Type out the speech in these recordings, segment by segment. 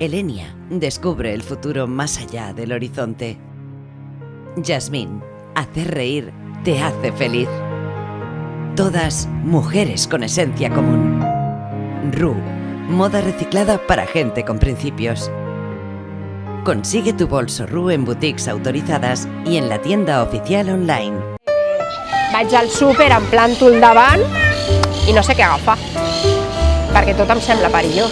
Elenia descubre el futuro más allá del horizonte. Yasmín, hacer reír te hace feliz. Todas mujeres con esencia común. Ru, moda reciclada para gente con principios. Consigue tu bolso Ru en boutiques autorizadas y en la tienda oficial online. Vaig al súper en plan tul davant i no sé què agafar, perquè tot em sembla perillós.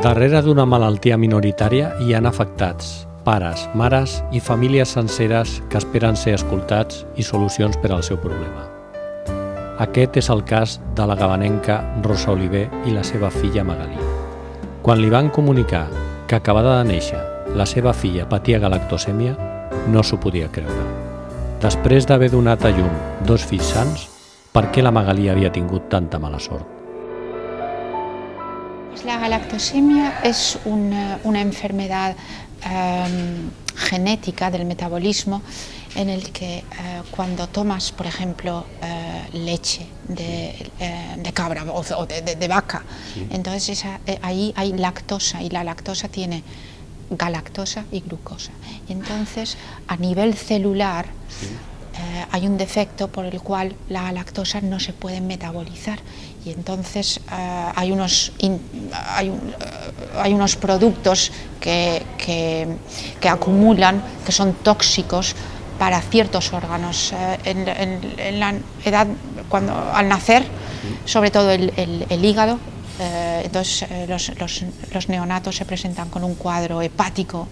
Darrere d'una malaltia minoritària hi han afectats, pares, mares i famílies senceres que esperen ser escoltats i solucions per al seu problema. Aquest és el cas de la gavanenca Rosa Oliver i la seva filla Magalí. Quan li van comunicar que acabada de néixer la seva filla patia galactosèmia, no s'ho podia creure. Després d'haver donat a llum 2 fills sants, per què la Magalí havia tingut tanta mala sort? La galactosemia es una enfermedad genética del metabolismo en el que cuando tomas, por ejemplo, leche de cabra o de vaca, entonces ahí hay lactosa y la lactosa tiene galactosa y glucosa. Entonces, a nivel celular, hay un defecto por el cual la galactosa no se puede metabolizar y entonces hay unos productos que acumulan, que son tóxicos para ciertos órganos. En la edad, al nacer, sobre todo el hígado, entonces los neonatos se presentan con un cuadro hepático,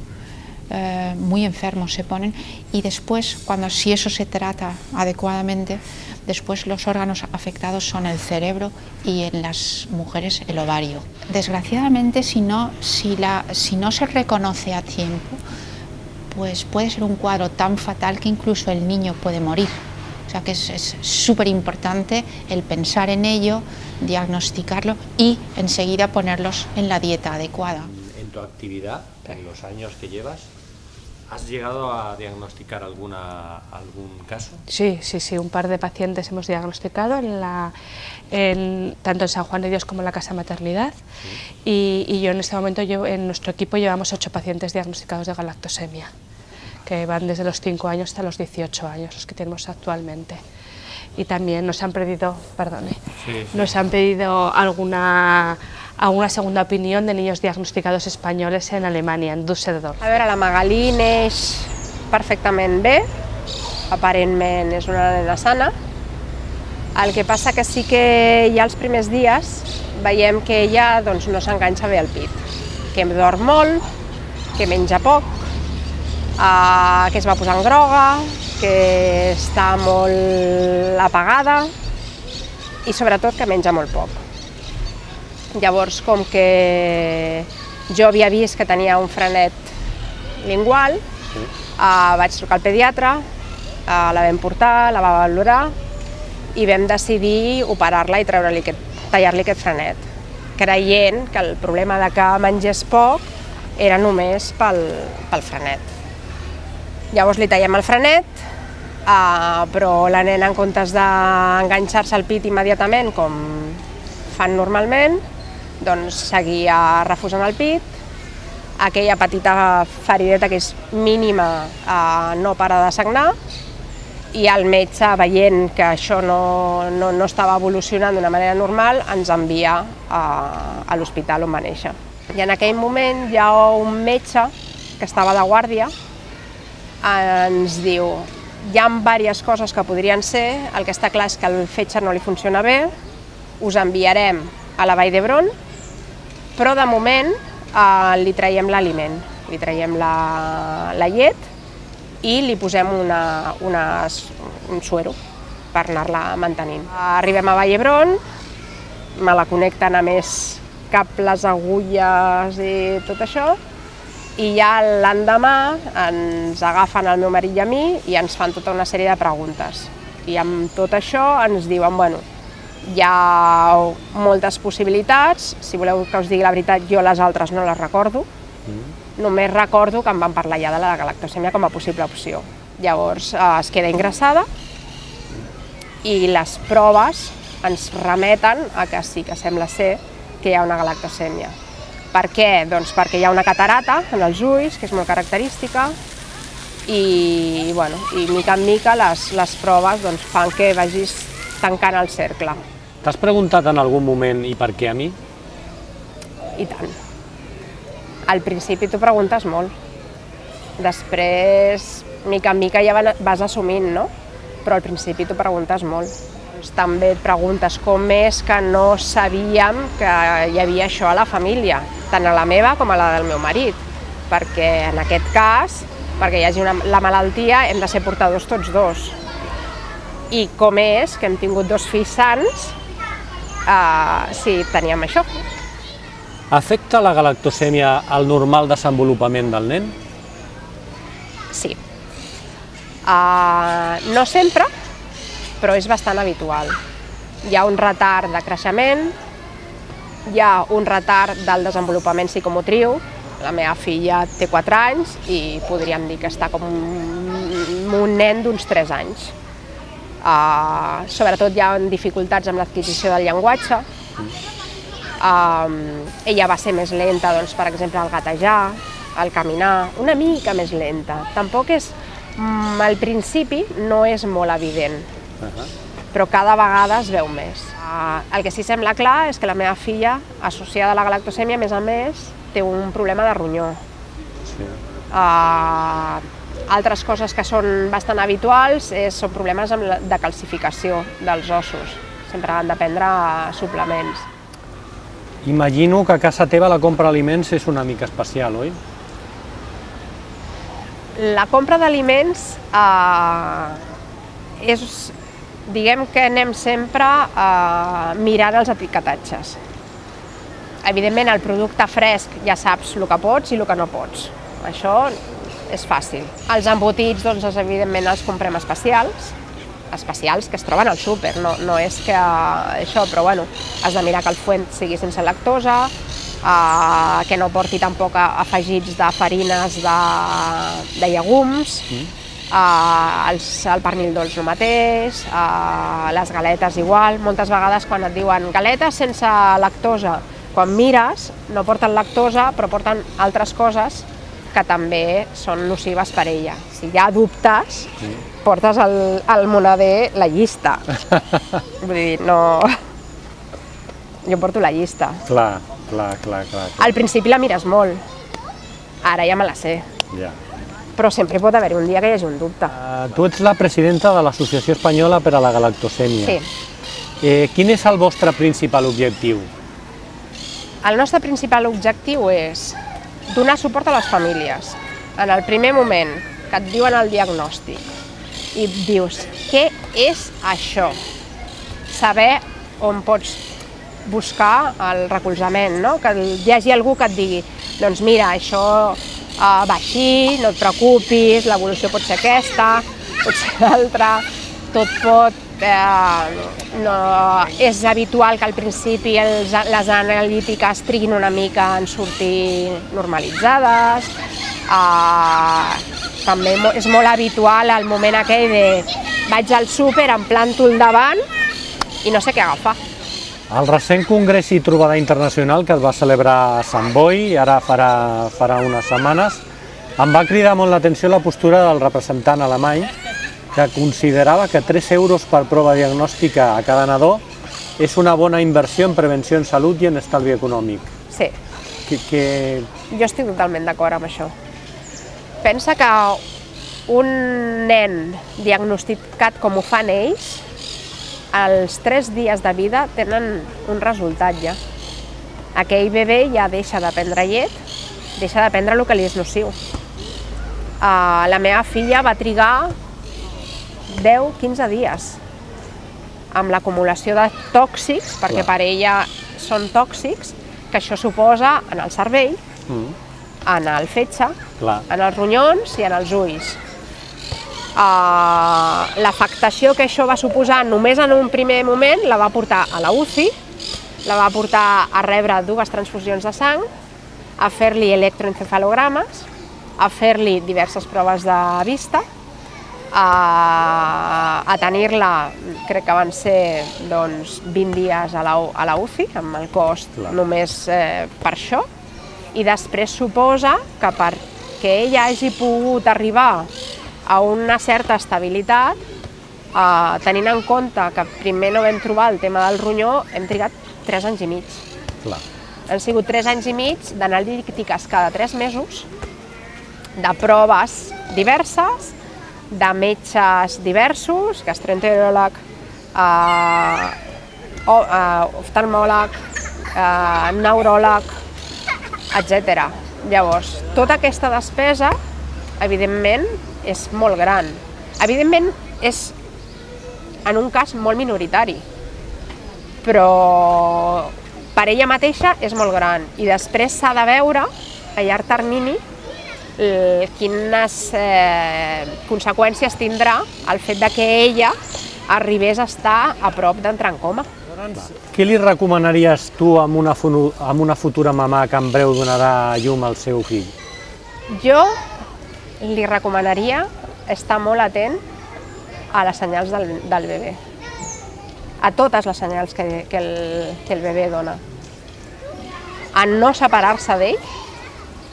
muy enfermos se ponen, y después, si eso se trata adecuadamente, después los órganos afectados son el cerebro y en las mujeres el ovario. Desgraciadamente, si no se reconoce a tiempo, pues puede ser un cuadro tan fatal que incluso el niño puede morir. O sea que es súper importante el pensar en ello, diagnosticarlo y enseguida ponerlos en la dieta adecuada. En tu actividad, en los años que llevas, ¿has llegado a diagnosticar algún caso? Sí, un par de pacientes hemos diagnosticado tanto en San Juan de Dios como en la Casa Maternidad, y yo en este momento en nuestro equipo llevamos 8 pacientes diagnosticados de galactosemia, que van desde los 5 años hasta los 18 años, los que tenemos actualmente. Y también nos han pedido, nos han pedido alguna segunda opinión de niños diagnosticados españoles en Alemania, en Düsseldorf. A veure, la Magalí neix perfectament bé, aparentment és una nena sana. El que passa que sí que ja els primers dies veiem que ella no s'enganxa bé al pit, que dorm molt, que menja poc, que es va posant groga, que està molt apagada i sobretot que menja molt poc. Llavors, com que jo havia vist que tenia un frenet lingual, vaig trucar al pediatre, la vam portar, la va valorar i vam decidir operar-la i tallar-li aquest frenet, creient que el problema de que mengés poc era només pel frenet. Llavors li tallem el frenet, però la nena, en comptes d'enganxar-se al pit immediatament, com fan normalment, doncs seguia refusant el pit. Aquella petita ferideta, que és mínima, no para de sagnar, i el metge, veient que això no estava evolucionant d'una manera normal, ens envia a l'hospital on va néixer. I en aquell moment hi ha un metge que estava de guàrdia, ens diu: hi ha diverses coses que podrien ser, el que està clar és que el fetge no li funciona bé, us enviarem a la Vall d'Hebron, però de moment li traiem l'aliment, li traiem la llet i li posem un suero per anar-la mantenint. Arribem a Vall d'Hebron, me la connecten a més cables, agulles i tot això, i ja l'endemà ens agafen el meu marit i a mi i ens fan tota una sèrie de preguntes. I amb tot això ens diuen, bueno, hi ha moltes possibilitats, si voleu que us digui la veritat, jo les altres no les recordo, només recordo que em van parlar ja de la galactosèmia com a possible opció. Llavors es queda ingressada i les proves ens remeten a que sí que sembla ser que hi ha una galactosèmia. Per què? Doncs perquè hi ha una catarata en els ulls, que és molt característica, i mica en mica les proves fan que vagis tancant el cercle. T'has preguntat en algun moment i per què a mi? I tant. Al principi t'ho preguntes molt. Després, mica en mica ja vas assumint, no? Però al principi t'ho preguntes molt. També et preguntes com és que no sabíem que hi havia això a la família, tant a la meva com a la del meu marit, perquè en aquest cas, perquè hi hagi la malaltia, hem de ser portadors tots dos. I com és que hem tingut 2 fills sans si teníem això. Afecta la galactosèmia al normal desenvolupament del nen? Sí. No sempre, però és bastant habitual. Hi ha un retard de creixement, hi ha un retard del desenvolupament psicomotriu. La meva filla té 4 anys i podríem dir que està com un nen d'uns 3 anys. Sobretot hi ha dificultats amb l'adquisició del llenguatge. Ella va ser més lenta, doncs, per exemple, al gatejar, al caminar, una mica més lenta. Tampoc és, al principi no és molt evident, però cada vegada es veu més. El que sí sembla clar és que la meva filla, associada a la galactosèmia, a més, té un problema de ronyó. Altres coses que són bastant habituals són problemes de calcificació dels ossos. Sempre han de prendre suplements. Imagino que a casa teva la compra d'aliments és una mica especial, oi? La compra d'aliments és, diguem que anem sempre mirant els etiquetatges. Evidentment, el producte fresc ja saps el que pots i el que no pots. Això és fàcil. Els embotits, doncs, evidentment, els comprem especials que es troben al súper, no és que això, però bueno, has de mirar que el fuet sigui sense lactosa, que no porti tampoc afegits de farines de llegums, el pernil dolç el mateix, les galetes igual. Moltes vegades quan et diuen galetes sense lactosa, quan mires no porten lactosa però porten altres coses que també són nocives per ella. Si hi ha dubtes, portes al moneder la llista. Vull dir, no... Jo porto la llista. Clar. Al principi la mires molt, ara ja me la sé. Però sempre pot haver-hi un dia que hi hagi un dubte. Tu ets la presidenta de l'Associació Espanyola per a la Galactosèmia. Sí. Quin és el vostre principal objectiu? El nostre principal objectiu és donar suport a les famílies. En el primer moment que et diuen el diagnòstic i et dius, què és això? Saber on pots buscar el recolzament, no? Que hi hagi algú que et digui, doncs mira, això va així, no et preocupis, l'evolució pot ser aquesta, pot ser l'altra, tot pot... No, és habitual que al principi les analítiques triguin una mica en sortir normalitzades. També és molt habitual el moment aquell de vaig al súper, em planto al davant i no sé què agafar. El recent congrés i trobada internacional que es va celebrar a Sant Boi, ara farà unes setmanes, em va cridar molt l'atenció la postura del representant alemany, que considerava que 3 euros per prova diagnòstica a cada nadó és una bona inversió en prevenció en salut i en estalvi econòmic. Sí. Jo estic totalment d'acord amb això. Pensa que un nen diagnosticat com ho fan ells, als 3 dies de vida tenen un resultat ja. Aquell bebè ja deixa de prendre llet, deixa de prendre el que li és nociu. La meva filla va trigar 10-15 dies amb l'acumulació de tòxics, perquè per ella són tòxics, que això suposa en el cervell, en el fetge, en els ronyons i en els ulls. L'afectació que això va suposar només en un primer moment la va portar a la UCI, la va portar a rebre 2 transfusions de sang, a fer-li electroencefalogrames, a fer-li diverses proves de vista, a tenir-la, crec que van ser 20 dies a la UCI, amb el cost només per això, I després suposa que perquè ella hagi pogut arribar a una certa estabilitat, tenint en compte que primer no vam trobar el tema del ronyó, hem trigat 3 anys i mig. Clar. Han sigut 3 anys i mig d'analítiques cada 3 mesos, de proves diverses, de metges diversos, gastroenteròleg, oftalmòleg, neuròleg, etc. Llavors, tota aquesta despesa, evidentment, és molt gran. Evidentment, és en un cas molt minoritari, però per ella mateixa és molt gran. I després s'ha de veure a llarg termini quines conseqüències tindrà el fet de que ella arribés a estar a prop d'entrar en coma. Què li recomanaries tu amb una futura mamà que en breu donarà llum al seu fill? Jo li recomanaria estar molt atent a les senyals del bebè, a totes les senyals que el bebè dona, a no separar-se d'ell,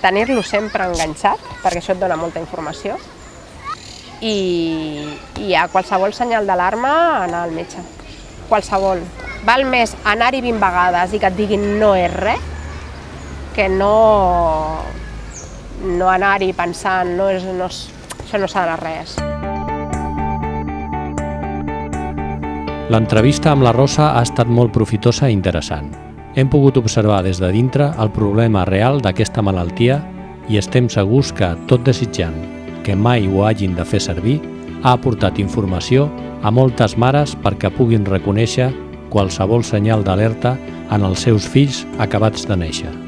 tenir-lo sempre enganxat, perquè això et dona molta informació, i a qualsevol senyal d'alarma anar al metge, qualsevol. Val més anar-hi 20 vegades i que et diguin no és res, que no anar-hi pensant això no serà res. L'entrevista amb la Rosa ha estat molt profitosa i interessant. Hem pogut observar des de dintre el problema real d'aquesta malaltia i estem segurs que, tot desitjant que mai ho hagin de fer servir, ha aportat informació a moltes mares perquè puguin reconèixer qualsevol senyal d'alerta en els seus fills acabats de néixer.